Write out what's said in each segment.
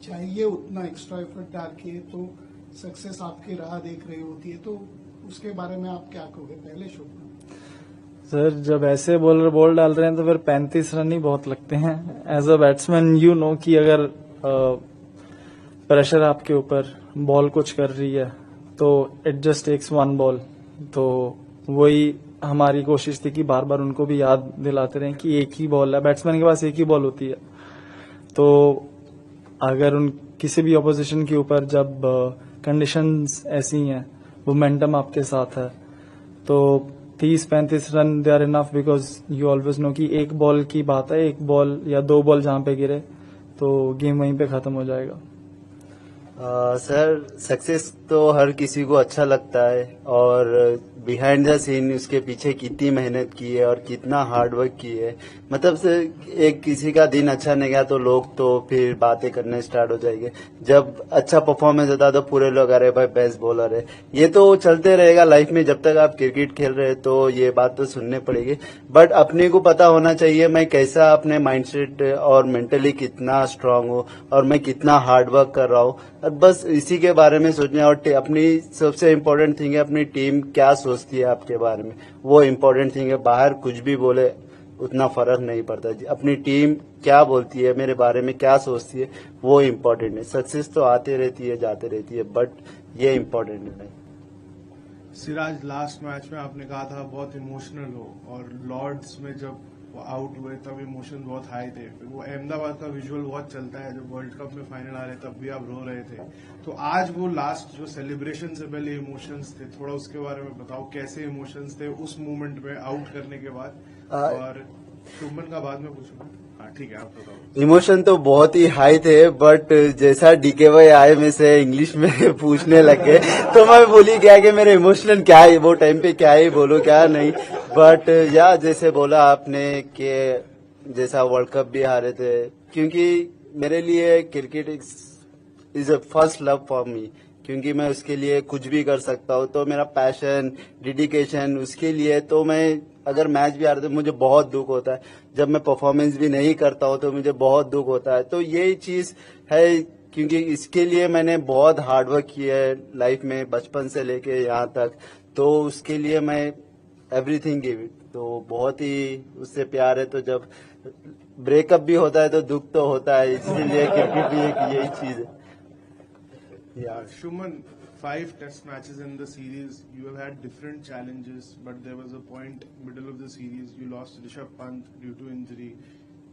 चाहिए उतना extra effort डाल के तो सक्सेस आपकी राह देख रही होती है, तो उसके बारे में आप क्या कहोगे पहले शो में? सर, जब ऐसे बॉलर बॉल डाल रहे हैं तो फिर 35 रन ही बहुत लगते हैं. As a batsman you know कि अगर प्रेशर आपके ऊपर, बॉल कुछ कर रही है तो it just takes one ball. तो वही हमारी कोशिश थी कि बार बार उनको भी याद दिलाते रहें कि एक ही बॉल है, बैट्समैन के पास एक ही बॉल होती है. तो अगर उन किसी भी ऑपोजिशन के ऊपर जब कंडीशंस ऐसी हैं, मोमेंटम आपके साथ है, तो 30-35 run they are enough, because you always know कि एक बॉल की बात है, एक बॉल या दो बॉल जहां पे गिरे तो गेम वहीं पे खत्म हो जाएगा. सर, सक्सेस तो हर किसी को अच्छा लगता है, और बिहाइंड द सीन उसके पीछे कितनी मेहनत की है और कितना हार्ड वर्क की है. मतलब से एक किसी का दिन अच्छा नहीं गया तो लोग तो फिर बातें करने स्टार्ट हो जाएंगे. जब अच्छा परफॉर्मेंस होता है तो पूरे लोग अरे भाई बेस्ट बॉलर है. ये तो चलते रहेगा लाइफ में, जब तक आप क्रिकेट खेल रहे हैं तो ये बात तो सुनने पड़ेगी. बट अपने को पता होना चाहिए मैं कैसा अपने माइंडसेट और मेंटली कितना स्ट्रांग हूँ और मैं कितना हार्ड वर्क कर रहा हूँ. और बस इसी के बारे में सोचना. और अपनी सबसे इम्पोर्टेंट थिंग है अपनी टीम क्या सोचती है आपके बारे में, वो इम्पोर्टेंट थिंग है. बाहर कुछ भी बोले उतना फर्क नहीं पड़ता. अपनी टीम क्या बोलती है मेरे बारे में, क्या सोचती है, वो इम्पोर्टेंट है. सक्सेस तो आते रहती है जाते रहती है, बट ये इम्पोर्टेंट है. सिराज, लास्ट मैच में आपने कहा था बहुत इमोशनल हो, और लॉर्ड्स में जब वो आउट हुए तब इमोशन बहुत हाई थे. फिर वो अहमदाबाद का विजुअल बहुत चलता है, जब वर्ल्ड कप में फाइनल आ रहे तब भी आप रो रहे थे. तो आज वो लास्ट जो सेलिब्रेशन से पहले इमोशंस थे, थोड़ा उसके बारे में बताओ, कैसे इमोशंस थे उस मोमेंट में आउट करने के बाद. और शुभमन का बाद में पूछूंगा. हाँ ठीक है, आप बताओ. इमोशन तो बहुत ही हाई थे, बट जैसा डीके भाई आए में से इंग्लिश में पूछने लगे तो मैं भूल ही गया कि मेरे इमोशनल क्या है वो टाइम पे, क्या ही बोलूं क्या नहीं. बट या जैसे बोला आपने कि जैसा वर्ल्ड कप भी हारे थे, क्योंकि मेरे लिए cricket is a first love for me. क्योंकि मैं उसके लिए कुछ भी कर सकता हूँ, तो मेरा पैशन, डेडिकेशन उसके लिए. तो मैं अगर मैच भी हारता तो मुझे बहुत दुख होता है. जब मैं परफॉर्मेंस भी नहीं करता हूँ तो मुझे बहुत दुख होता है. तो यही चीज है, क्योंकि इसके लिए मैंने बहुत हार्ड वर्क किया है लाइफ में, बचपन से लेके यहाँ तक. तो उसके लिए मैं एवरीथिंग गिव इट. तो बहुत ही उससे प्यार है. तो जब ब्रेकअप भी होता है तो दुख तो होता है, इसीलिए क्रिकेट भी एक यही चीज है. Shuman, 5 test matches in the series, you have had different challenges, but there was a point middle of the series you lost Rishabh Pant due to injury.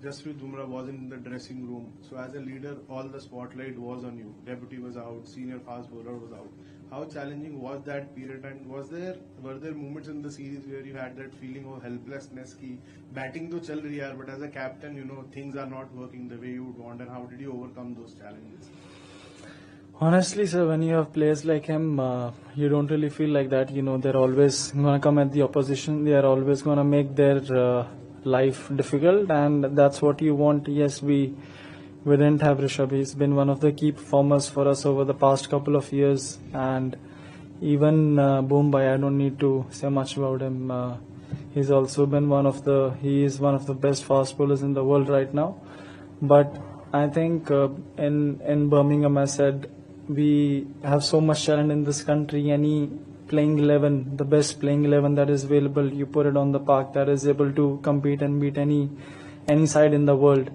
Jasprit Bumrah wasn't in the dressing room, so as a leader all the spotlight was on you. Deputy was out, senior fast bowler was out. How challenging was that period, and were there moments in the series where you had that feeling of helplessness ki batting to chal rahi hai, but as a captain things are not working the way you would want, and how did you overcome those challenges? Honestly, sir, when you have players like him, you don't really feel like that. They're always going to come at the opposition. They are always going to make their life difficult, and that's what you want. Yes, we didn't have Rishabh. He's been one of the key performers for us over the past couple of years, and even Boombai, I don't need to say much about him. He's also been he is one of the best fast bowlers in the world right now. But I think in Birmingham, I said, we have so much talent in this country. Any playing 11, the best playing 11 that is available, you put it on the park, that is able to compete and beat any side in the world.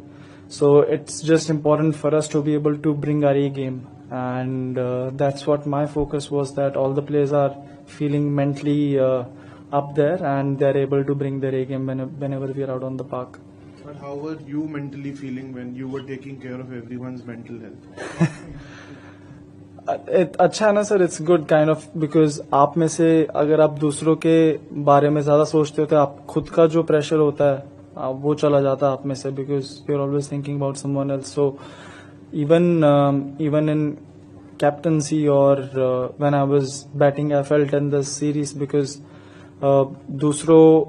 So it's just important for us to be able to bring our A game, and that's what my focus was, that all the players are feeling mentally up there and they're able to bring their A game whenever we are out on the park. But how were you mentally feeling when you were taking care of everyone's mental health? अच्छा है ना sir, it's good kind of, because आप में से अगर आप दूसरों के बारे में ज्यादा सोचते हो तो आप खुद का जो प्रेशर होता है वो चला जाता है आप में से, because you are always thinking about someone else. So even in captaincy और when I was batting I felt in the series, because दूसरों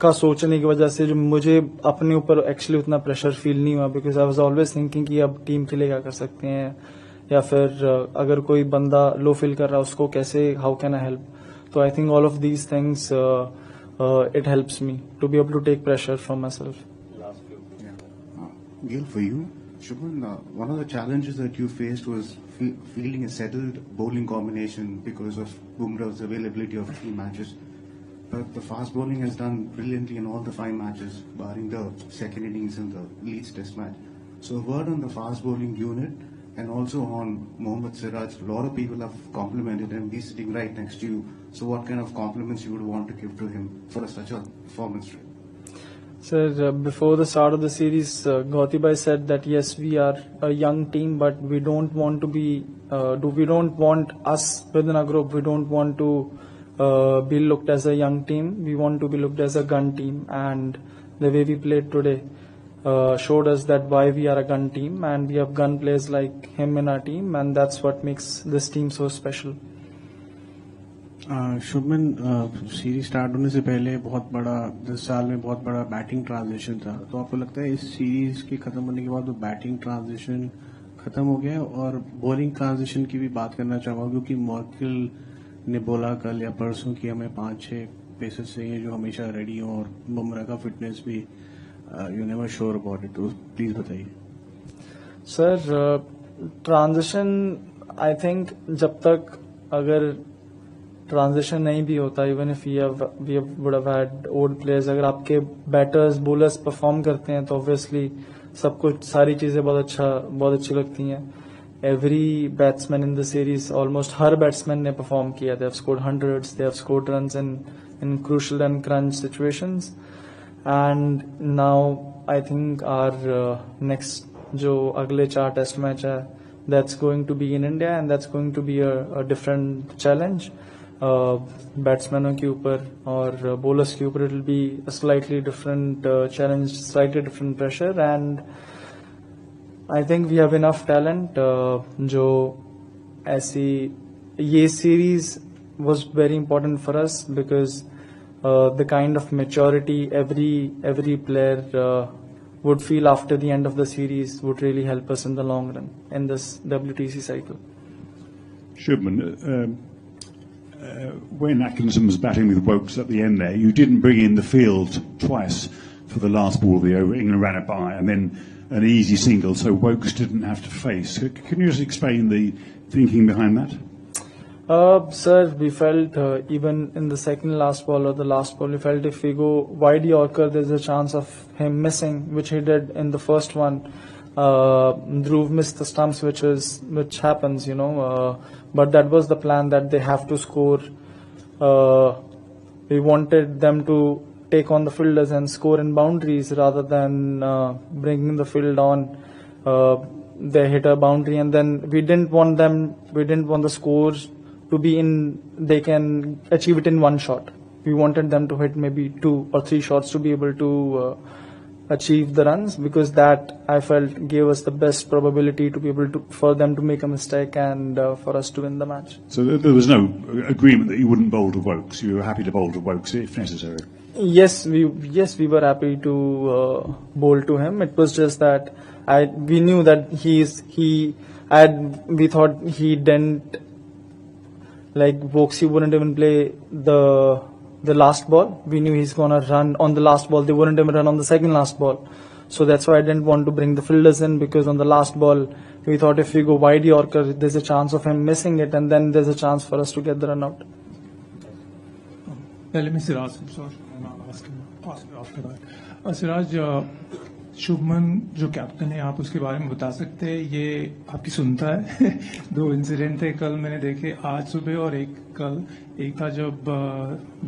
का सोचने की वजह से जो मुझे अपने ऊपर एक्चुअली उतना प्रेशर फील नहीं हुआ, because I was always thinking कि अब टीम के लिए क्या कर सकते हैं, या फिर अगर कोई बंदा लो फील कर रहा है उसको कैसे, हाउ कैन आई हेल्प. तो I think all of these things it helps me to be able to take pressure from myself. Gil, for you, Shubman, one of the challenges that you faced was fielding a settled bowling combination because of Bumrah's availability of 3 matches. But the fast bowling has done brilliantly in all the 5 matches, barring the second innings in the Leeds Test match. So a word on the fast bowling unit and also on Mohammad Siraj. A lot of people have complimented him. He's sitting right next to you. So what kind of compliments you would want to give to him for such a performance? Sir, before the start of the series, Gauti Bhai said that yes, we are a young team, but we don't want to be, we don't want us within our group, we don't want to be looked as a young team. We want to be looked as a gun team, and the way we played today showed us that why we are a gun team, and we have gun players like him in our team, and that's what makes this team so special. Shubman series start होने से पहले बहुत बड़ा 10 साल में बहुत बड़ा batting transition था, तो आपको लगता है इस सीरीज के खत्म होने के बाद वो बैटिंग ट्रांजिशन खत्म हो गया? और बॉलिंग ट्रांजिशन की भी बात करना चाहूंगा, क्योंकि मॉर्कल ने बोला कल या परसों की हमें 5-6 पेसर्स चाहिए जो हमेशा रेडी हो, और बुमराह का फिटनेस भी you never sure about it, तो प्लीज बताइए। सर, ट्रांजिशन आई थिंक जब तक अगर ट्रांजिशन नहीं भी होता, even if we would have had old players, अगर आपके बैटर्स बॉलर्स परफॉर्म करते हैं तो ऑब्वियसली सब कुछ सारी चीजें बहुत अच्छी लगती हैं। Every batsman in the series, almost हर बैट्समैन ने परफॉर्म किया। They have scored hundreds, they have scored runs in crucial and crunch situations, and now I think our next जो अगले 4 टेस्ट मैच है, that's going to be in India, and that's going to be a different challenge बैट्समैनों के ऊपर और bowlers के ऊपर। It will be a slightly different challenge, slightly different pressure, and I think we have enough talent जो ऐसी ये series was very important for us because the kind of maturity every player would feel after the end of the series would really help us in the long run in this WTC cycle. Shubman, when Atkinson was batting with Woakes at the end there, you didn't bring in the field twice for the last ball of the over. England ran it by, and then an easy single, so Woakes didn't have to face. Can you just explain the thinking behind that? Sir, we felt even in the second last ball or the last ball, we felt if we go wide Yorker, there's a chance of him missing, which he did in the first one. Dhruv missed the stumps, which happens, you know. But that was the plan, that they have to score. We wanted them to take on the fielders and score in boundaries rather than bringing the field on. They hit a boundary, and then we didn't want the scores to be in, they can achieve it in one shot. We wanted them to hit maybe 2 or 3 shots to be able to achieve the runs, because that I felt gave us the best probability to be able to, for them to make a mistake and for us to win the match. So there was no agreement that you wouldn't bowl to Woakes. You were happy to bowl to Woakes if necessary. Yes, we were happy to bowl to him. It was just that we knew that we thought he didn't, like Woakes, he wouldn't even play the last ball. We knew he's gonna run on the last ball. They wouldn't even run on the second last ball. So that's why I didn't want to bring the fielders in, because on the last ball we thought if we go wide Yorker, there's a chance of him missing it, and then there's a chance for us to get the run out. Let me Siraj, I'm sorry, I'll ask him after that. Siraj, Shubman जो captain है, आप उसके बारे में बता सकते हैं? ये आपकी सुनता है। 2 इंसिडेंट थे कल मैंने देखे, आज सुबह और एक कल। एक था जब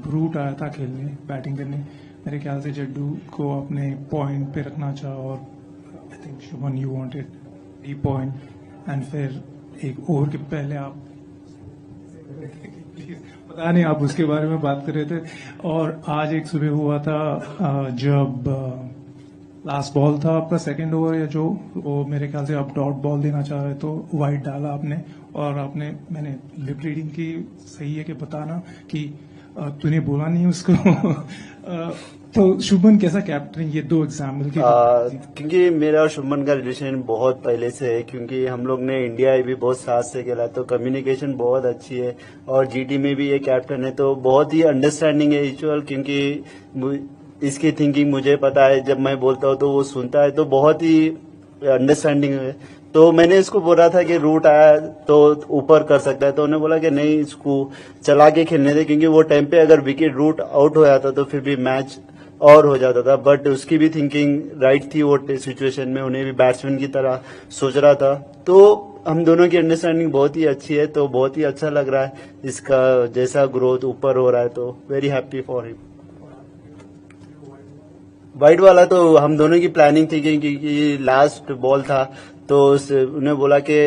ब्रूट आया था खेलने, बैटिंग करने, मेरे ख्याल से जड्डू को अपने पॉइंट पे रखना चाहा, और I think Shubman you wanted D point, and फिर एक ओवर के पहले आप पता नहीं आप उसके बारे में बात कर रहे थे। और आज एक सुबह हुआ था जब लास्ट बॉल था आपका सेकंड ओवर, या जो वो मेरे ख्याल से आप डॉट बॉल देना चाह रहे तो वाइड डाला आपने, और मैंने लिप रीडिंग की, सही है कि बताना कि तूने बोला नहीं उसको। तो शुभमन कैसा कैप्टन, ये 2 एग्जाम्पल की क्योंकि मेरा और शुभमन का रिलेशन बहुत पहले से है, क्योंकि हम लोग ने इंडिया भी बहुत साथ से खेला, तो कम्युनिकेशन बहुत अच्छी है, और जीटी में भी ये कैप्टन है, तो बहुत ही अंडरस्टैंडिंग है यूजुअल, क्योंकि इसकी थिंकिंग मुझे पता है, जब मैं बोलता हूँ तो वो सुनता है, तो बहुत ही अंडरस्टैंडिंग है। तो मैंने इसको बोला था कि रूट आया तो ऊपर कर सकता है, तो उन्होंने बोला कि नहीं, इसको चला के खेलने दे, क्योंकि वो टाइम पे अगर विकेट रूट आउट हो जाता तो फिर भी मैच और हो जाता था। बट उसकी भी थिंकिंग राइट थी, वो सिचुएशन में उन्हें भी बैट्समैन की तरह सोच रहा था। तो हम दोनों की अंडरस्टैंडिंग बहुत ही अच्छी है, तो बहुत ही अच्छा लग रहा है इसका जैसा ग्रोथ ऊपर हो रहा है, तो very happy for him. Wide वाला तो हम दोनों की प्लानिंग थी, क्योंकि लास्ट बॉल था तो उन्हें बोला कि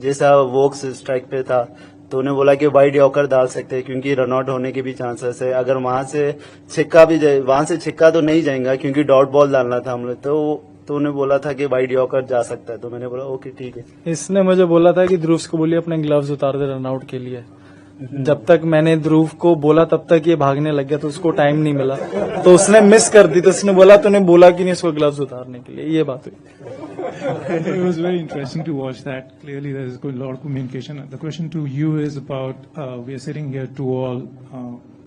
जैसा वोक्स स्ट्राइक पे था तो उन्हें बोला कि वाइड यॉर्कर डाल सकते हैं, क्योंकि रन आउट होने के भी चांसेस है। अगर वहां से छिक्का भी जाए, वहां से छिक्का तो नहीं जाएगा क्योंकि डॉट बॉल डालना था हम लोग, तो उन्हें बोला था कि वाइड यॉर्कर जा सकता है, तो मैंने बोला ओके ठीक है। इसने मुझे बोला था कि ध्रुव को बोलिए अपने ग्लव्स उतार दे रन आउट के लिए। जब तक मैंने ध्रुव को बोला तब तक ये भागने लग गया, तो उसको टाइम नहीं मिला, तो उसने मिस कर दी। तो उसने बोला तूने बोला कि नहीं उसको ग्लव्स उतारने के लिए, ये बात हुई। It was very interesting to watch that. Clearly, there is a lot of communication. The question to you is about we are sitting here to all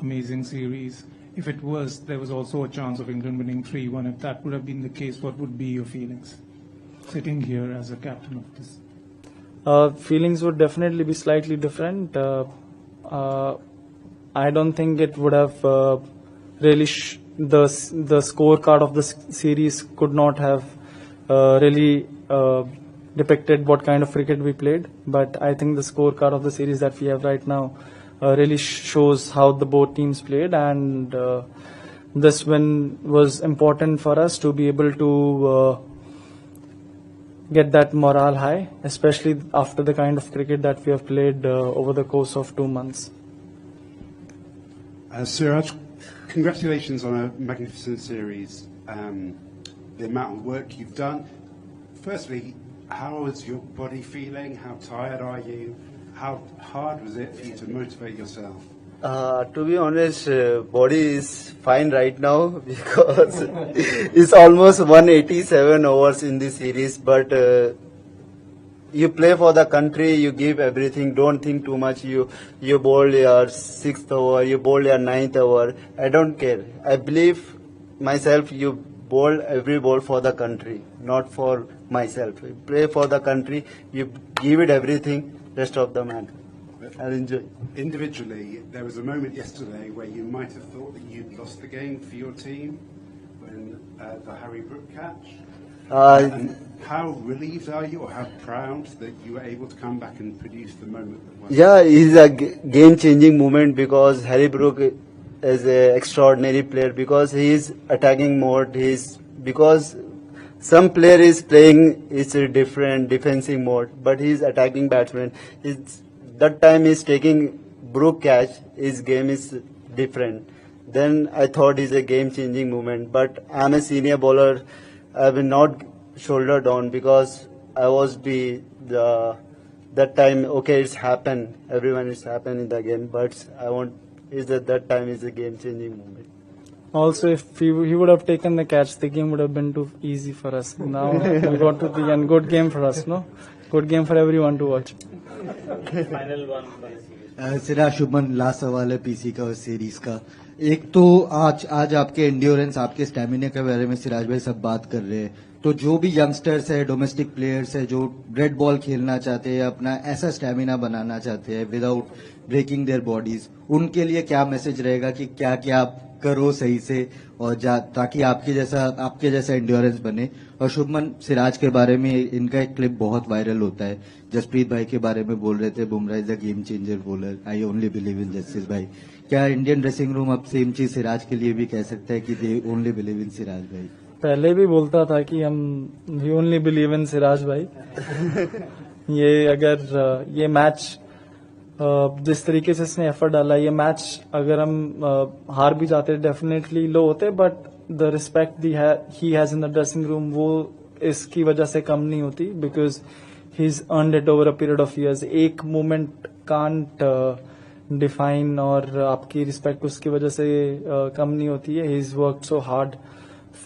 amazing series. If it was, there was also a chance of England winning 3-1. If that would have been the case, what would be your feelings sitting here as a captain of this? Feelings would definitely be slightly different. I don't think it would have really the scorecard of the series could not have really depicted what kind of cricket we played. But I think the scorecard of the series that we have right now really shows how the both teams played, and this win was important for us to be able to get that morale high, especially after the kind of cricket that we have played over the course of 2 months. Siraj, congratulations on a magnificent series. The amount of work you've done. Firstly, how is your body feeling? How tired are you? How hard was it for you to motivate yourself? To be honest, body is fine right now because it's almost 187 overs in this series. But you play for the country, you give everything. Don't think too much. You bowl your 6th over, you bowl your 9th over. I don't care. I believe myself. You bowl every ball for the country, not for myself. You play for the country. You give it everything. Rest of the man. I'll enjoy. Individually, there was a moment yesterday where you might have thought that you'd lost the game for your team when the Harry Brook catch. And how relieved are you, or how proud that you were able to come back and produce the moment that was? Yeah, it's a game-changing moment because Harry Brook is an extraordinary player because he is attacking mode. Because some player is playing is a different defensive mode, but he is attacking batsman. That time he's taking Brook catch. His game is different. Then I thought it's a game-changing moment. But I'm a senior bowler. I will not shoulder down because I was that time. Okay, it's happened. Everyone is happened in the game, but I want is that time is a game-changing moment. Also, if he would have taken the catch, the game would have been too easy for us. Now we got to the end. Good game for us, no? Good game for everyone to watch. Final one. Siraj, Shubman, last सवाल है PC का और series का। एक तो आज आपके endurance, आपके स्टैमिना के बारे में सिराज भाई सब बात कर रहे हैं, तो जो भी यंगस्टर्स है, डोमेस्टिक प्लेयर्स है, जो रेड बॉल खेलना चाहते हैं, अपना ऐसा स्टैमिना बनाना चाहते हैं विदाउट ब्रेकिंग देयर बॉडीज, उनके लिए क्या मैसेज रहेगा कि क्या क्या आप करो सही से और ताकि आपके जैसा एंड्योरेंस बने। और शुभमन, सिराज के बारे में इनका एक क्लिप बहुत वायरल होता है, जसप्रीत भाई के बारे में बोल रहे थे, Bumrah is a game changer bowler, I only believe in justice भाई। क्या इंडियन ड्रेसिंग रूम अब सेम चीज सिराज के लिए भी कह सकता है कि they only believe in Siraj भाई? पहले भी बोलता था कि हम we only believe in Siraj भाई। ये अगर ये मैच जिस तरीके से इसने एफर्ट डाला, ये मैच अगर हम हार भी जाते डेफिनेटली लो होते, but the respect he has in the dressing room वो इसकी वजह से कम नहीं होती, because he is earned it over a period of years. एक मोमेंट कांट डिफाइन और आपकी रिस्पेक्ट उसकी वजह से कम नहीं होती है। He is work so hard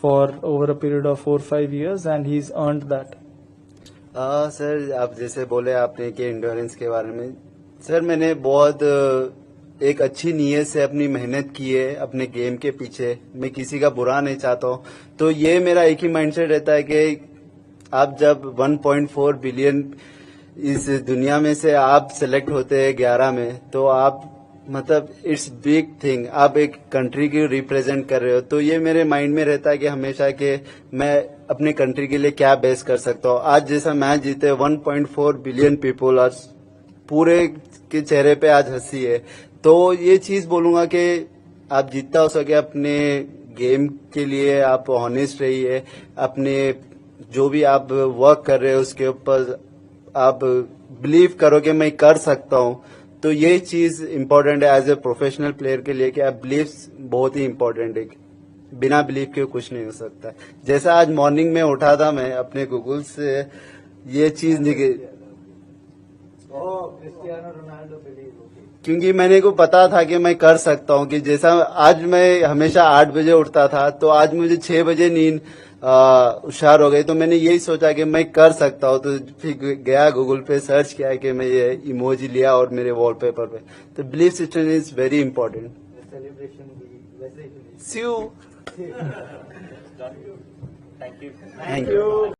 for over a period of 4-5 years and he's earned that. Sir, आप जैसे बोले आपने कि एंड्योरेंस के बारे में, सर मैंने बहुत एक अच्छी नीयत से अपनी मेहनत की है अपने गेम के पीछे। मैं किसी का बुरा नहीं चाहता हूँ, तो ये मेरा एक ही माइंडसेट रहता है कि आप जब 1.4 बिलियन इस दुनिया में से आप सिलेक्ट होते हैं 11 में, तो आप मतलब इट्स बिग थिंग, आप एक कंट्री की रिप्रेजेंट कर रहे हो। तो ये मेरे माइंड में रहता है कि हमेशा कि मैं अपने कंट्री के लिए क्या बेस्ट कर सकता हूँ। आज जैसा मैच जीते 1.4 बिलियन पीपल, आज पूरे के चेहरे पे आज हंसी है। तो ये चीज बोलूंगा कि आप जितना हो सके अपने गेम के लिए आप ऑनेस्ट रहिए, अपने जो भी आप वर्क कर रहे हो उसके ऊपर आप बिलीव करो कि मैं कर सकता हूँ। तो ये चीज इम्पोर्टेंट है एज ए प्रोफेशनल प्लेयर के लिए कि आप बिलीव बहुत ही इम्पोर्टेंट है। बिना बिलीव के कुछ नहीं हो सकता। जैसा आज मॉर्निंग में उठा था मैं अपने गूगल से ये चीज निकली, क्योंकि मैंने को पता था कि मैं कर सकता हूँ। कि जैसा आज मैं हमेशा 8 बजे उठता था, तो आज मुझे 6 बजे नींद हुशार हो गई। तो मैंने यही सोचा कि मैं कर सकता हूँ। तो फिर गया गूगल पे सर्च किया कि मैं ये इमोजी लिया और मेरे वॉलपेपर पे। तो belief system is very important. See you. Thank you.